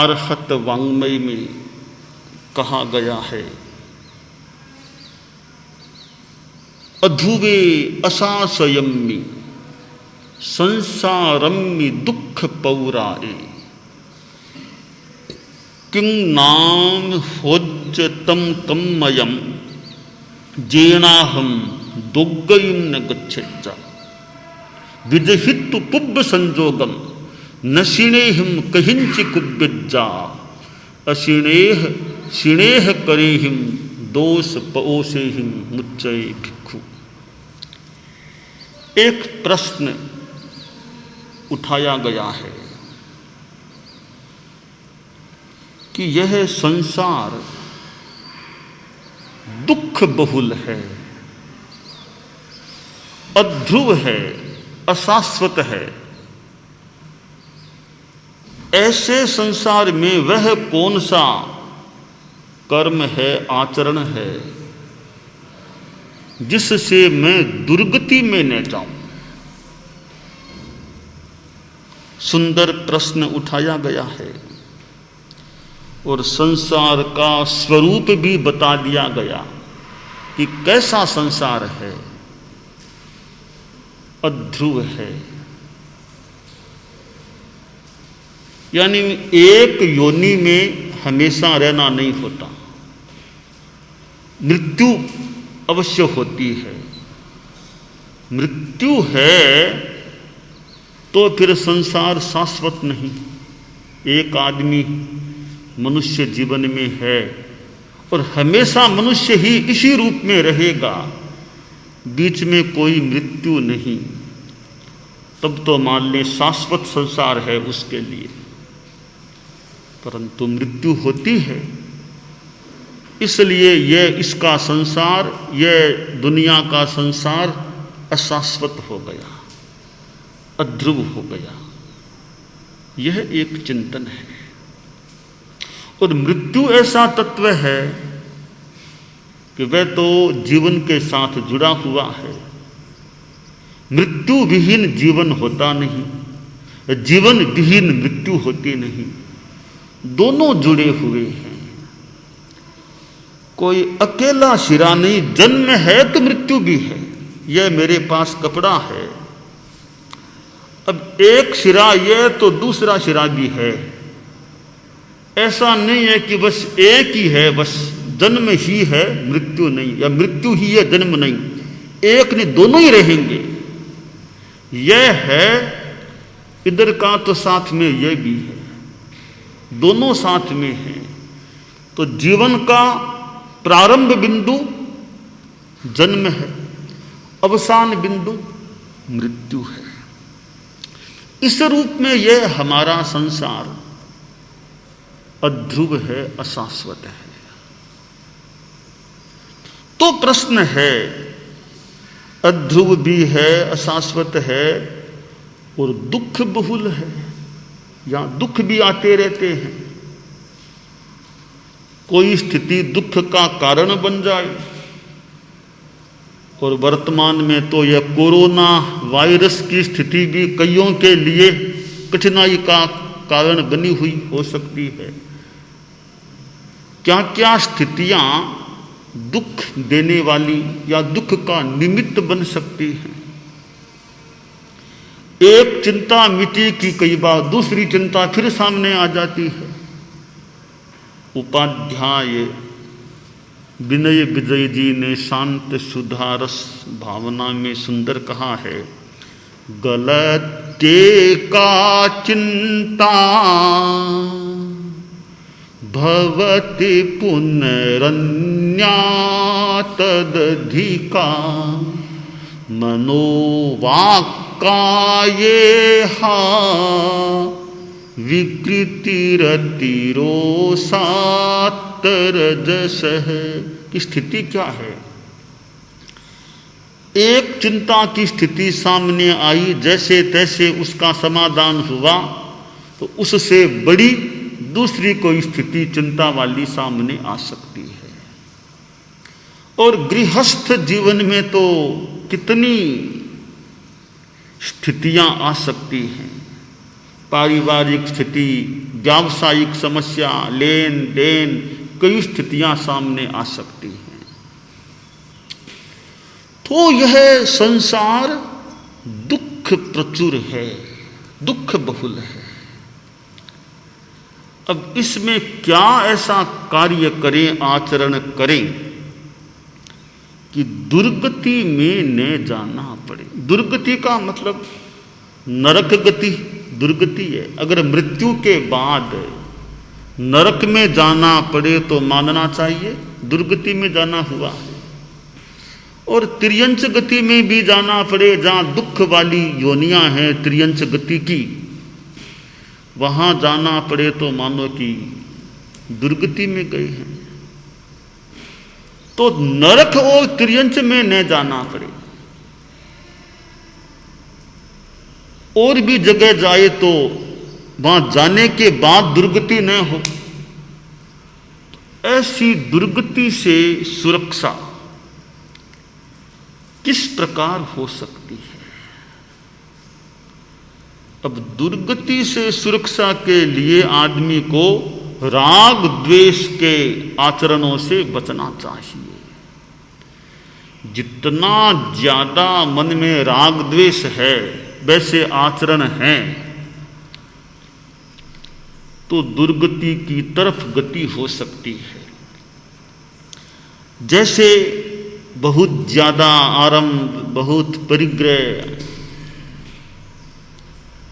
आर्हत वाङ्मय में कहा गया है, अधुवे असासयम्मि संसारम्मि दुख पौराए, किं नाम होज्जतं तन्मयं जेनाहं दोग्गयं न गच्छेच्च, विजहितु पुब्ब संजोगम न शिणेहिम कहिंचि कुब्बिज्जा, अशिणेह शिणेह करेहिम दोष पओसेहिम मुच्चय भिक्खु। एक प्रश्न उठाया गया है कि यह संसार दुख बहुल है, अध्रुव है, अशाश्वत है। ऐसे संसार में वह कौन सा कर्म है, आचरण है जिससे मैं दुर्गति में न जाऊं? सुंदर प्रश्न उठाया गया है और संसार का स्वरूप भी बता दिया गया कि कैसा संसार है, अध्रुव है। यानी एक योनि में हमेशा रहना नहीं होता, मृत्यु अवश्य होती है। मृत्यु है तो फिर संसार शाश्वत नहीं। एक आदमी मनुष्य जीवन में है और हमेशा मनुष्य ही इसी रूप में रहेगा, बीच में कोई मृत्यु नहीं, तब तो मान लें शाश्वत संसार है उसके लिए। परंतु मृत्यु होती है, इसलिए यह इसका संसार, यह दुनिया का संसार अशाश्वत हो गया, अध्रुव हो गया। यह एक चिंतन है। और मृत्यु ऐसा तत्व है कि वह तो जीवन के साथ जुड़ा हुआ है। मृत्यु विहीन जीवन होता नहीं, जीवन विहीन मृत्यु होती नहीं, दोनों जुड़े हुए हैं। कोई अकेला शिरा नहीं, जन्म है तो मृत्यु भी है। यह मेरे पास कपड़ा है, अब एक शिरा यह तो दूसरा शिरा भी है। ऐसा नहीं है कि बस एक ही है, बस जन्म ही है मृत्यु नहीं, या मृत्यु ही है जन्म नहीं। एक नहीं, दोनों ही रहेंगे। यह है इधर का तो साथ में यह भी है, दोनों साथ में हैं। तो जीवन का प्रारंभ बिंदु जन्म है, अवसान बिंदु मृत्यु है। इस रूप में यह हमारा संसार अध्रुव है, अशाश्वत है। तो प्रश्न है, अध्रुव भी है, अशाश्वत है और दुख बहुल है, या दुख भी आते रहते हैं। कोई स्थिति दुख का कारण बन जाए, और वर्तमान में तो यह कोरोना वायरस की स्थिति भी कईयों के लिए कठिनाई का कारण बनी हुई हो सकती है। क्या क्या स्थितियां दुख देने वाली या दुख का निमित्त बन सकती हैं। एक चिंता मिटी की कई बार दूसरी चिंता फिर सामने आ जाती है। उपाध्याय विनय विजय जी ने शांत सुधारस भावना में सुंदर कहा है, गलते का चिंता भवति पुनरन्या तदधिका मनोवाक्कायेहा विकृतिरतिरोषात्तरजसः की स्थिति क्या है। एक चिंता की स्थिति सामने आई, जैसे तैसे उसका समाधान हुआ, तो उससे बड़ी दूसरी कोई स्थिति चिंता वाली सामने आ सकती है। और गृहस्थ जीवन में तो कितनी स्थितियां आ सकती हैं। पारिवारिक स्थिति, व्यावसायिक समस्या, लेन देन, कई स्थितियां सामने आ सकती हैं। तो यह संसार दुख प्रचुर है, दुख बहुल है। अब इसमें क्या ऐसा कार्य करें, आचरण करें कि दुर्गति में न जाना पड़े। दुर्गति का मतलब नरक गति दुर्गति है। अगर मृत्यु के बाद नरक में जाना पड़े तो मानना चाहिए दुर्गति में जाना हुआ है। और त्रियंच गति में भी जाना पड़े, जहाँ दुख वाली योनियां हैं त्रियंच गति की, वहां जाना पड़े तो मानो कि दुर्गति में गए हैं। तो नरक और त्रियंच में न जाना पड़े, और भी जगह जाए तो वहां जाने के बाद दुर्गति न हो। ऐसी दुर्गति से सुरक्षा किस प्रकार हो सकती है? अब दुर्गति से सुरक्षा के लिए आदमी को राग द्वेष के आचरणों से बचना चाहिए। जितना ज्यादा मन में राग द्वेष है, वैसे आचरण हैं, तो दुर्गति की तरफ गति हो सकती है। जैसे बहुत ज्यादा आरंभ, बहुत परिग्रह,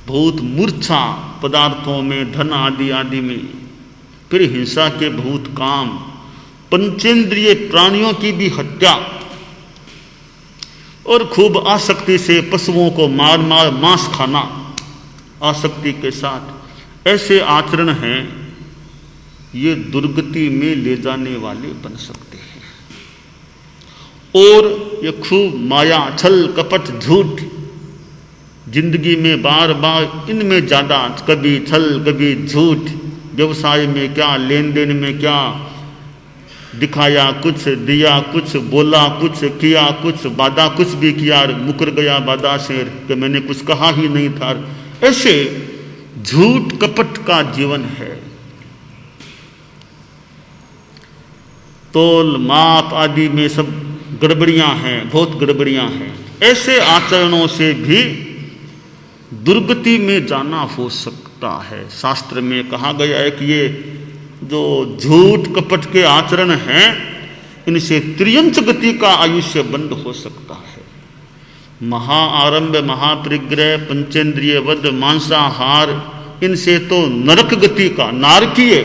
बहुत मूर्छा पदार्थों में, धन आदि आदि में, फिर हिंसा के बहुत काम, पंचेंद्रिय प्राणियों की भी हत्या, और खूब आसक्ति से पशुओं को मार मार मांस खाना आसक्ति के साथ, ऐसे आचरण हैं, ये दुर्गति में ले जाने वाले बन सकते हैं। और ये खूब माया, छल कपट, झूठ जिंदगी में बार बार इनमें ज्यादा, कभी छल कभी झूठ, व्यवसाय में क्या, लेन देन में क्या, दिखाया कुछ, दिया कुछ, बोला कुछ, किया कुछ, वादा कुछ भी किया, मुकर गया वादा से कि मैंने कुछ कहा ही नहीं था। ऐसे झूठ कपट का जीवन है। तोल माप आदि में सब गड़बड़ियां हैं, बहुत गड़बड़ियां हैं। ऐसे आचरणों से भी दुर्गति में जाना हो सकता है। शास्त्र में कहा गया है कि ये जो झूठ कपट के आचरण हैं, इनसे त्रियंच गति का आयुष्य बंद हो सकता है। महाआरंभ, महापरिग्रह, पंचेंद्रिय वध, मांसाहार, इनसे तो नरक गति का, नारकीय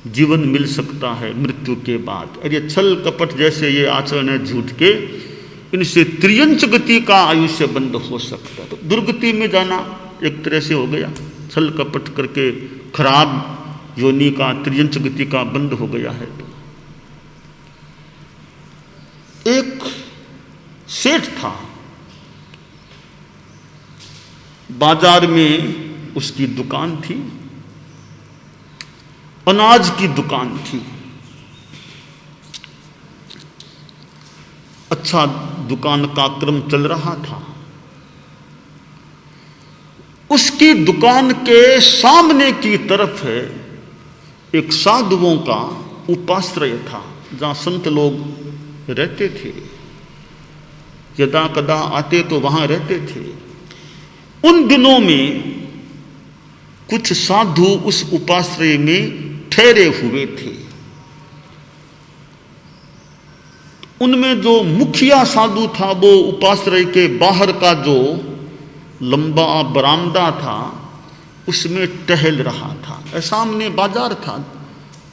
जीवन मिल सकता है मृत्यु के बाद। और ये छल कपट जैसे ये आचरण है झूठ के, इनसे त्रियंच गति का आयुष्य बंद हो सकता है। तो दुर्गति में जाना एक तरह से हो गया, छल कपट करके खराब योनि का, त्रियंच गति का बंद हो गया है। तो एक सेठ था, बाजार में उसकी दुकान थी, अनाज की दुकान थी। अच्छा दुकान का क्रम चल रहा था। उसकी दुकान के सामने की तरफ है एक साधुओं का उपाश्रय था, जहां संत लोग रहते थे, यदा कदा आते तो वहां रहते थे। उन दिनों में कुछ साधु उस उपाश्रय में ठहरे हुए थे। उनमें जो मुखिया साधु था, वो उपाश्रय के बाहर का जो लंबा बरामदा था, उसमें टहल रहा था। सामने बाजार था,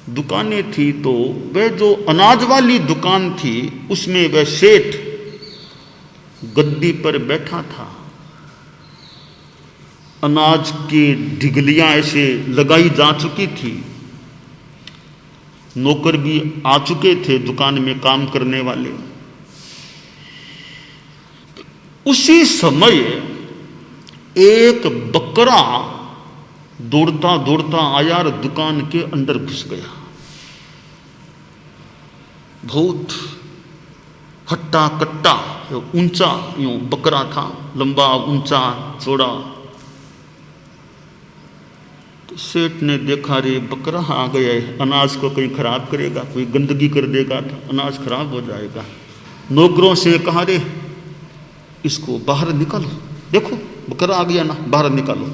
दुकानें थी, तो वह जो अनाज वाली दुकान थी, उसमें वह सेठ गद्दी पर बैठा था। अनाज की ढिगलियां ऐसे लगाई जा चुकी थी, नौकर भी आ चुके थे दुकान में काम करने वाले। उसी समय एक बकरा दौड़ता दौड़ता आया और दुकान के अंदर घुस गया। बहुत हट्टा कट्टा, ऊंचा यूं बकरा था, लंबा ऊंचा चौड़ा, सेठ ने देखा रे बकरा आ गया है, अनाज को कहीं खराब करेगा, कोई गंदगी कर देगा तो अनाज खराब हो जाएगा। नौकरों से कहा रे इसको बाहर निकालो, देखो बकरा आ गया ना, बाहर निकालो।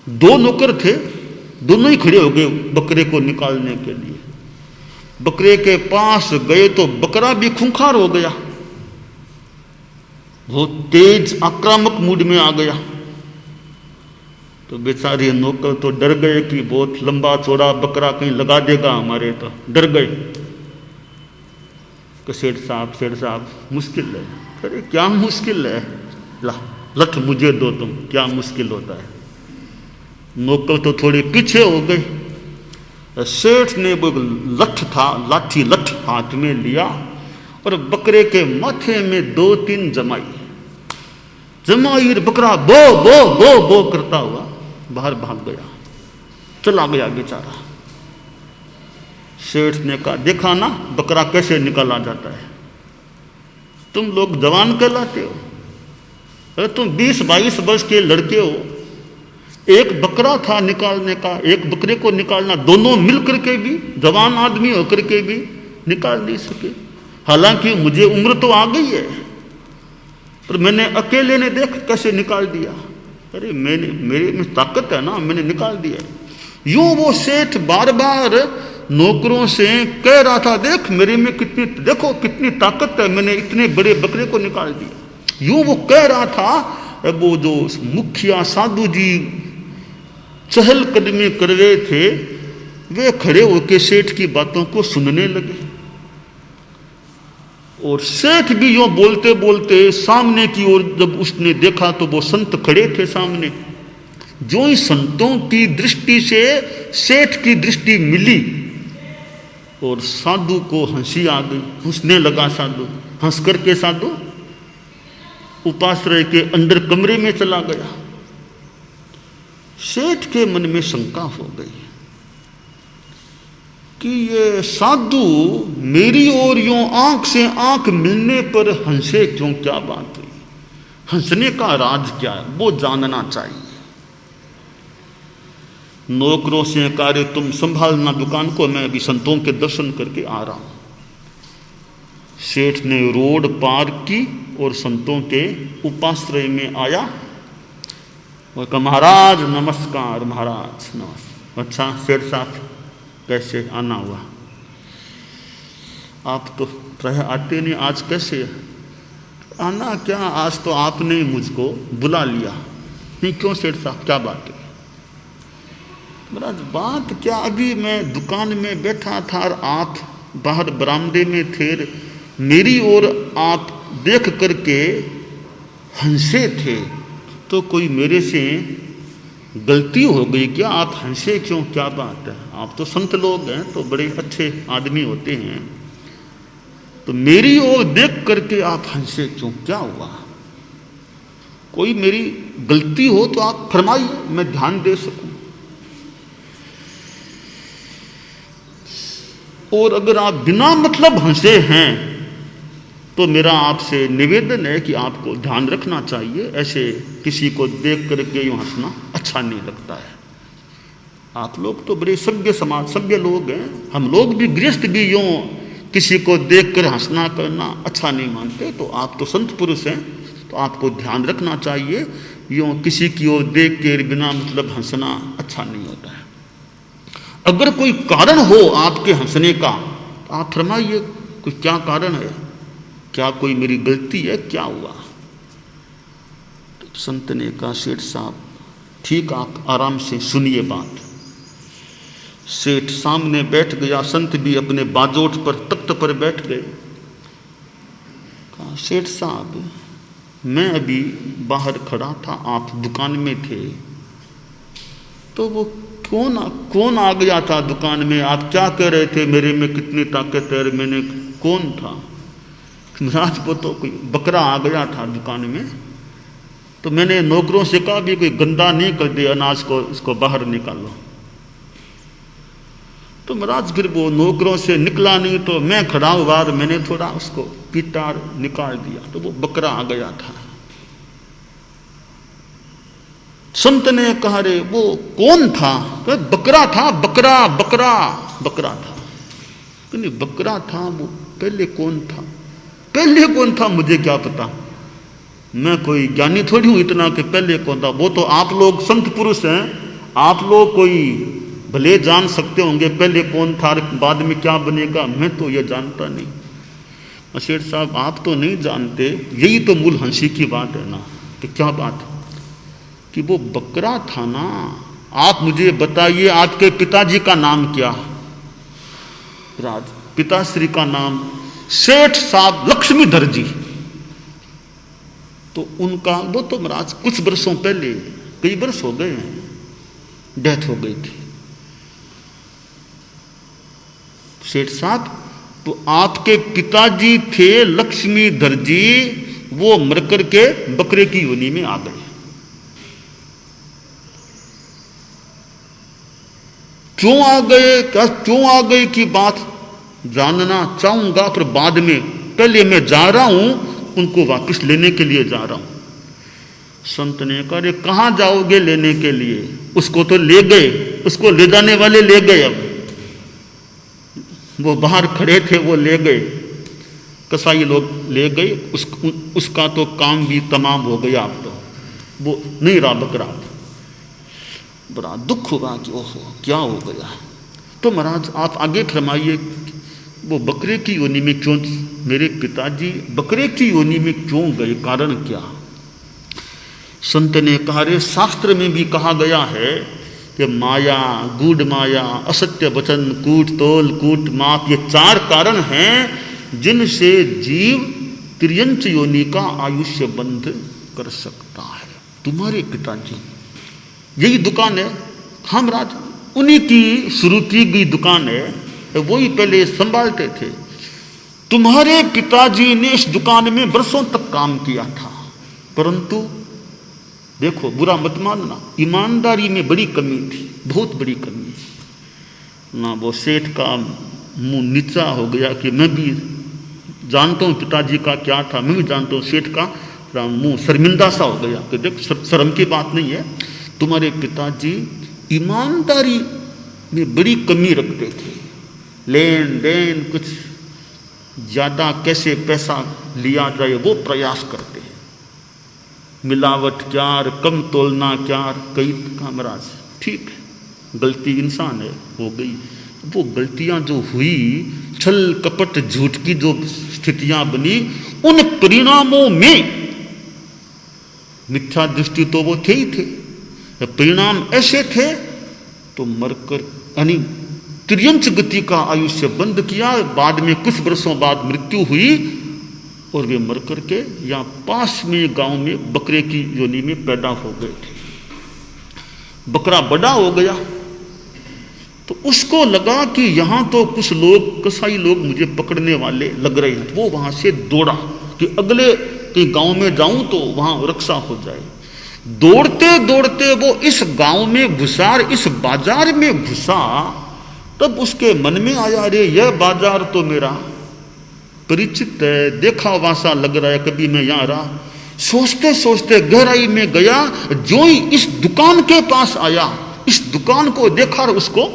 2 नौकर थे, दोनों ही खड़े हो गए बकरे को निकालने के लिए। बकरे के पास गए तो बकरा भी खूंखार हो गया, बहुत तेज आक्रामक मूड में आ गया। तो बेचारे नौकर तो डर गए कि बहुत लंबा चौड़ा बकरा कहीं लगा देगा हमारे, तो डर गए कि सेठ साहब मुश्किल है। अरे क्या मुश्किल है, ला लठ मुझे दो तुम, क्या मुश्किल होता है। नौकर तो थोड़े पीछे हो गए। सेठ ने वो लठ था, लाठी लठ हाथ में लिया और बकरे के माथे में 2-3 जमाई। बकरा बो बो बो बो करता हुआ बाहर भाग गया, चला गया बेचारा। सेठ ने कहा देखा ना बकरा कैसे निकाला जाता है, तुम लोग जवान कहलाते हो। अरे तुम 20-22 वर्ष के लड़के हो, एक बकरा था निकालने का, एक बकरे को निकालना, दोनों मिल करके भी जवान आदमी होकर के भी निकाल नहीं सके। हालांकि मुझे उम्र तो आ गई है, पर मैंने अकेले ने देख कैसे निकाल दिया। अरे मेरे में ताकत है ना, मैंने निकाल दिया। यूं वो सेठ बार बार नौकरों से कह रहा था देख मेरे में देखो कितनी ताकत है, मैंने इतने बड़े बकरे को निकाल दिया। यूं वो कह रहा था। वो जो मुखिया साधु जी चहलकदमी कर रहे थे, वे खड़े होकर सेठ की बातों को सुनने लगे। और सेठ भी यूं बोलते बोलते सामने की ओर जब उसने देखा तो वो संत खड़े थे सामने। जो ही संतों की दृष्टि से सेठ की दृष्टि मिली और साधु को हंसी आ गई, हंसने लगा साधु। हंस करके साधु उपाश्रय के अंदर कमरे में चला गया। सेठ के मन में शंका हो गई कि ये साधु मेरी ओर यूं आंख से आंख मिलने पर हंसे क्यों, क्या बात हुई, हंसने का राज क्या है, वो जानना चाहिए। नौकरों से कहा तुम संभालना दुकान को, मैं अभी संतों के दर्शन करके आ रहा हूं। सेठ ने रोड पार की और संतों के उपाश्रय में आया और कहा महाराज नमस्कार, महाराज नमस्कार। अच्छा सेठ साहब कैसे आना हुआ, आप तो प्राय आते नहीं, आज कैसे आना? क्या आज तो आपने मुझको बुला लिया। नहीं क्यों सेठ साहब क्या बात है? महाराज बात क्या, अभी मैं दुकान में बैठा था और आप बाहर बरामदे में थे, मेरी ओर आप देख करके हंसे थे, तो कोई मेरे से गलती हो गई क्या? आप हंसे क्यों, क्या बात है? आप तो संत लोग हैं तो बड़े अच्छे आदमी होते हैं, तो मेरी ओर देख करके आप हंसे क्यों, क्या हुआ? कोई मेरी गलती हो तो आप फरमाइए, मैं ध्यान दे सकूं। और अगर आप बिना मतलब हंसे हैं तो मेरा आपसे निवेदन है कि आपको ध्यान रखना चाहिए, ऐसे किसी को देख करके यूं हंसना अच्छा नहीं लगता है। आप लोग तो बड़े सभ्य समाज, सभ्य लोग हैं, हम लोग भी गृहस्थ भी यूं किसी को देख कर हंसना करना अच्छा नहीं मानते, तो आप तो संत पुरुष हैं, तो आपको ध्यान रखना चाहिए, यूं किसी की ओर देख कर बिना मतलब हंसना अच्छा नहीं होता है। अगर कोई कारण हो आपके हंसने का तो आप फरमाइए, कोई क्या कारण है, क्या कोई मेरी गलती है, क्या हुआ? तो संत ने कहा सेठ साहब ठीक, आप आराम से सुनिए बात। सेठ सामने बैठ गया, संत भी अपने बाजोट पर तख्त पर बैठ गए। कहा सेठ साहब मैं अभी बाहर खड़ा था, आप दुकान में थे, तो वो कौन आ गया था दुकान में? आप क्या कह रहे थे मेरे में कितनी ताकत है, मैंने कौन था? महाराज वो तो कोई बकरा आ गया था दुकान में, तो मैंने नौकरों से कहा भी कोई गंदा नहीं कर दे अनाज को, इसको बाहर निकालो। तो महाराज फिर वो नौकरों से निकला नहीं, तो मैं खड़ा हुआ और मैंने थोड़ा उसको पीटा निकाल दिया, तो वो बकरा आ गया था। संत ने कहा रे वो कौन था? बकरा था, बकरा बकरा बकरा था। नहीं बकरा था वो, पहले कौन था? पहले कौन था मुझे क्या पता, मैं कोई ज्ञानी थोड़ी हूं इतना कि पहले कौन था। वो तो आप लोग संत पुरुष हैं, आप लोग कोई भले जान सकते होंगे पहले कौन था बाद में क्या बनेगा, मैं तो ये जानता नहीं। शेठ साहब आप तो नहीं जानते, यही तो मूल हंसी की बात है ना। कि क्या बात है? कि वो बकरा था ना। आप मुझे बताइए आपके पिताजी का नाम क्या? राज पिताश्री का नाम सेठ साहब लक्ष्मीधर जी। तो उनका वो तो महाराज कुछ वर्षों पहले, कई वर्ष हो गए हैं, डेथ हो गई थी। सेठ साहब तो आपके पिताजी थे लक्ष्मीधर जी, वो मरकर के बकरे की योनि में आ गए। क्यों आ गए, क्या क्यों आ गए की बात जानना चाहूंगा, पर बाद में, पहले मैं जा रहा हूं उनको वापस लेने के लिए जा रहा हूं। संत ने कहा अरे कहां जाओगे लेने के लिए? उसको तो ले गए, उसको ले जाने वाले ले गए। अब वो बाहर खड़े थे, वो ले गए, कसाई लोग ले गए। उसका तो काम भी तमाम हो गया। अब तो वो नहीं रहा बकरा। बड़ा दुख हुआ कि ओहो क्या हो गया। तो महाराज आप आगे फरमाइए वो बकरे की योनि में क्यों, मेरे पिताजी बकरे की योनि में क्यों गए, कारण क्या? संत ने कहा रे शास्त्र में भी कहा गया है कि माया, गूढ़ माया, असत्य वचन, कूट तोल, कूट माप, ये 4 कारण हैं जिनसे जीव त्रियंच योनि का आयुष्य बंध कर सकता है। तुम्हारे पिताजी यही दुकान है, हम राज उन्हीं की शुरू की गई दुकान है, वही पहले संभालते थे। तुम्हारे पिताजी ने इस दुकान में वर्षों तक काम किया था, परंतु देखो बुरा मत मानना, ईमानदारी में बड़ी कमी थी, बहुत बड़ी कमी ना। वो सेठ का मुंह नीचा हो गया कि मैं भी जानता हूँ पिताजी का क्या था, मैं भी जानता हूँ। सेठ का मुंह शर्मिंदा सा हो गया कि देख शर्म की बात नहीं है, तुम्हारे पिताजी ईमानदारी में बड़ी कमी रखते थे। लेन देन कुछ ज़्यादा कैसे पैसा लिया जाए वो प्रयास करते हैं। मिलावट क्यार, कम तोलना क्यार, कई कामराज। ठीक है, गलती इंसान है, हो गई। वो गलतियां जो हुई, छल कपट झूठ की जो स्थितियां बनी, उन परिणामों में मिथ्या दृष्टि तो वो थे ही थे, परिणाम ऐसे थे तो मरकर यानी त्रियंच गति का आयुष्य बंद किया। बाद में कुछ वर्षों बाद मृत्यु हुई और वे मर करके यहाँ पास में गांव में बकरे की योनि में पैदा हो गए थे। बकरा बड़ा हो गया तो उसको लगा कि यहाँ तो कुछ लोग, कसाई लोग मुझे पकड़ने वाले लग रहे हैं। वो वहां से दौड़ा कि अगले कहीं गांव में जाऊं तो वहां रक्षा हो जाए। दौड़ते दौड़ते वो इस गांव में घुसा, इस बाजार में घुसा, तब उसके मन में आया रे यह बाजार तो मेरा परिचित है, देखा वासा लग रहा है, कभी मैं यहाँ रहा। सोचते सोचते गहराई में गया, जो ही इस दुकान के पास आया, इस दुकान को देखा, उसको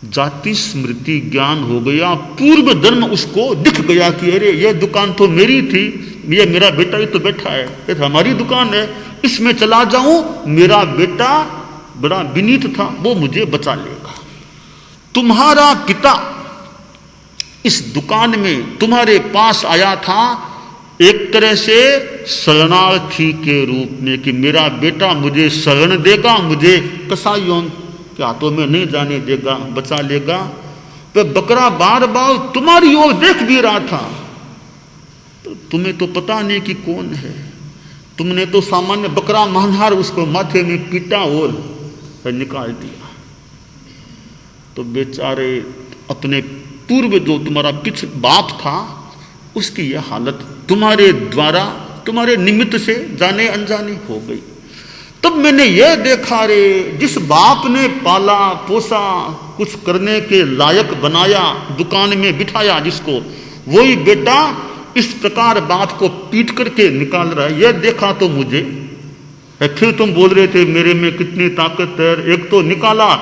जाति स्मृति ज्ञान हो गया। पूर्व जन्म उसको दिख गया कि अरे यह दुकान तो मेरी थी, ये मेरा बेटा ही तो बैठा है, ये तो हमारी दुकान है, इसमें चला जाऊं, मेरा बेटा बड़ा विनीत था, वो मुझे बचा लेगा। तुम्हारा पिता इस दुकान में तुम्हारे पास आया था एक तरह से शरणार्थी के रूप में कि मेरा बेटा मुझे शरण देगा, मुझे कसाईयों के हाथों में नहीं जाने देगा, बचा लेगा। तो बकरा बार बार तुम्हारी ओर देख भी रहा था, तो तुम्हें तो पता नहीं कि कौन है। तुमने तो सामान्य बकरा मानहार उसको माथे में पीटा और निकाल दिया। तो बेचारे अपने पूर्व जो तुम्हारा पिछ बाप था उसकी यह हालत तुम्हारे द्वारा, तुम्हारे निमित्त से जाने अनजाने हो गई। तब मैंने यह देखा रे, जिस बाप ने पाला पोसा, कुछ करने के लायक बनाया, दुकान में बिठाया जिसको, वही बेटा इस प्रकार बात को पीट करके निकाल रहा है। यह देखा तो मुझे फिर तुम बोल रहे थे मेरे में कितनी ताकत है, एक तो निकाला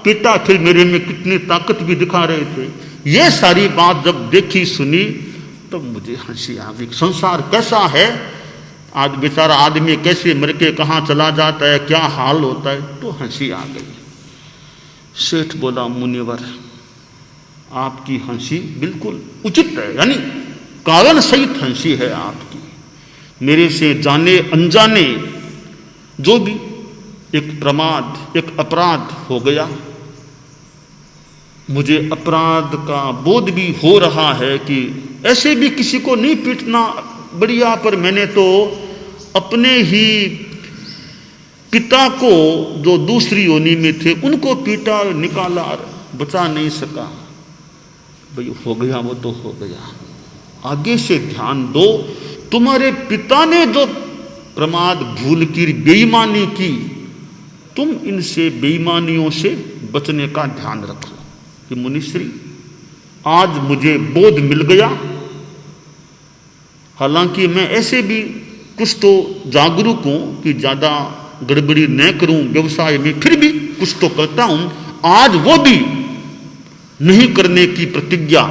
पीटा, फिर मेरे में कितनी ताकत भी दिखा रहे थे। ये सारी बात जब देखी सुनी तब मुझे हंसी आ गई। संसार कैसा है, आज बेचारा आदमी कैसे मर के कहाँ चला जाता है, क्या हाल होता है, तो हंसी आ गई। सेठ बोला मुनिवर आपकी हंसी बिल्कुल उचित है, यानी कारण सहित हंसी है आपकी। मेरे से जाने अनजाने जो भी एक प्रमाद एक अपराध हो गया, मुझे अपराध का बोध भी हो रहा है कि ऐसे भी किसी को नहीं पीटना बढ़िया, पर मैंने तो अपने ही पिता को जो दूसरी योनि में थे उनको पीटा, निकाला, बचा नहीं सका। भाई हो गया वो तो हो गया, आगे से ध्यान दो। तुम्हारे पिता ने जो प्रमाद भूल की बेईमानी की, तुम इनसे बेईमानियों से बचने का ध्यान रखो। कि मुनिश्री आज मुझे बोध मिल गया, हालांकि मैं ऐसे भी कुछ तो जागरूक हूं कि ज्यादा गड़बड़ी न करूं व्यवसाय में, फिर भी कुछ तो करता हूं। आज वो भी नहीं करने की प्रतिज्ञा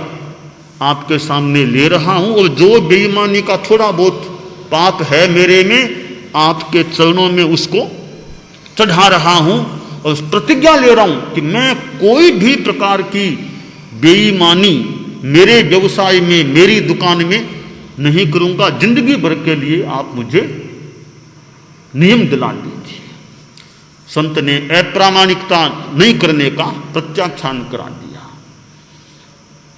आपके सामने ले रहा हूं, और जो बेईमानी का थोड़ा बहुत पाप है मेरे में, आपके चरणों में उसको चढ़ा रहा हूं और प्रतिज्ञा ले रहा हूं कि मैं कोई भी प्रकार की बेईमानी मेरे व्यवसाय में, मेरी दुकान में नहीं करूंगा। जिंदगी भर के लिए आप मुझे नियम दिला दीजिए। संत ने अप्रामाणिकता नहीं करने का प्रत्याख्यान करा दिया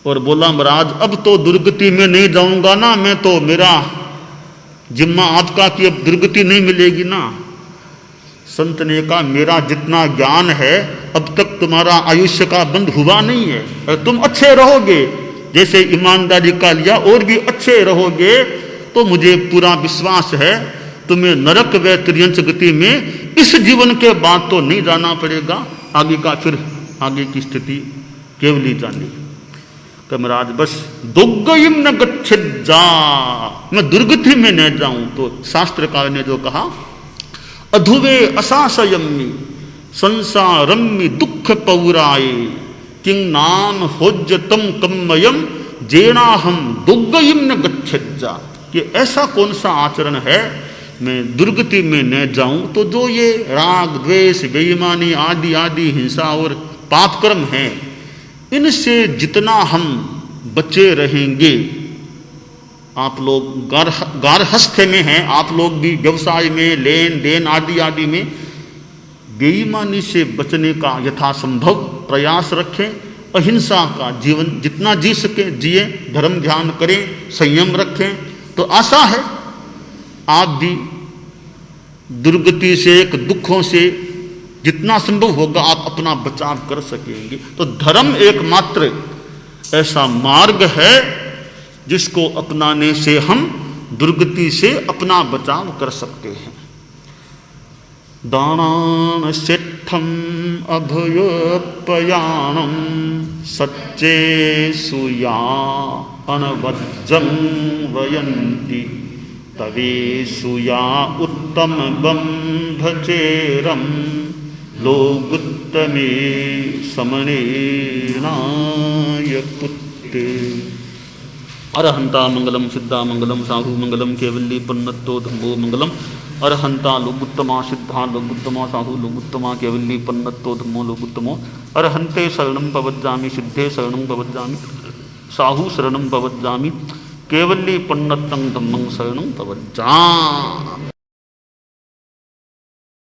और बोला महाराज अब तो दुर्गति में नहीं जाऊंगा ना मैं, तो मेरा जिम्मा आपका कि अब दुर्गति नहीं मिलेगी ना। संत ने कहा मेरा जितना ज्ञान है अब तक तुम्हारा आयुष्य का बंद हुआ नहीं है, और तुम अच्छे रहोगे जैसे ईमानदारी का लिया और भी अच्छे रहोगे, तो मुझे पूरा विश्वास है तुम्हें नरक व त्रियंच गति में इस जीवन के बाद तो नहीं जाना पड़ेगा। आगे का फिर आगे की स्थिति केवली जानी। तो महाराज बस दुर्गयिम न गच्छेद जा, मैं दुर्गति में न जाऊं। तो शास्त्रकार ने जो कहा अधुवे असासयम्मि संसारम्मि दुख पौराये किंग नाम होज्यतम कम्मयम जेनाहम दुर्गयिम न गच्छेद जा, कि ऐसा कौन सा आचरण है मैं दुर्गति में न जाऊं। तो जो ये राग द्वेष बेईमानी आदि आदि हिंसा और पाप कर्म हैं, इनसे जितना हम बचे रहेंगे, आप लोग गारहस्थ्य में हैं, आप लोग भी व्यवसाय में लेन देन आदि आदि में बेईमानी से बचने का यथासंभव प्रयास रखें। अहिंसा का जीवन जितना जी सके जिए, धर्म ध्यान करें, संयम रखें, तो आशा है आप भी दुर्गति से एक दुखों से जितना संभव होगा आप अपना बचाव कर सकेंगे। तो धर्म एकमात्र ऐसा मार्ग है जिसको अपनाने से हम दुर्गति से अपना बचाव कर सकते हैं। दानान सेठम अभयोपयानम सच्चे सुया अनवज्जं वयन्ति तवे सुया उत्तम बंभचेरम लोगुत्तमे समनेनाय पुत्ते। अरहंता मंगलम सिद्धा मंगलम साहु मंगलम केवल्ली पन्नतो धम्मो मंगलम। अरहंता लोगुत्तमा सिद्धा लोगुत्तमा साहु लोगुत्तमा केवल्ली पन्नतो धम्मो लोगुत्तमो। अरहंते शरणं पवज्जामि सिद्धे शरणं पवज्जामि साहु शरणं पवज्जामि केवल्ली पन्नतं धम्मं शरणं पवज्जामि।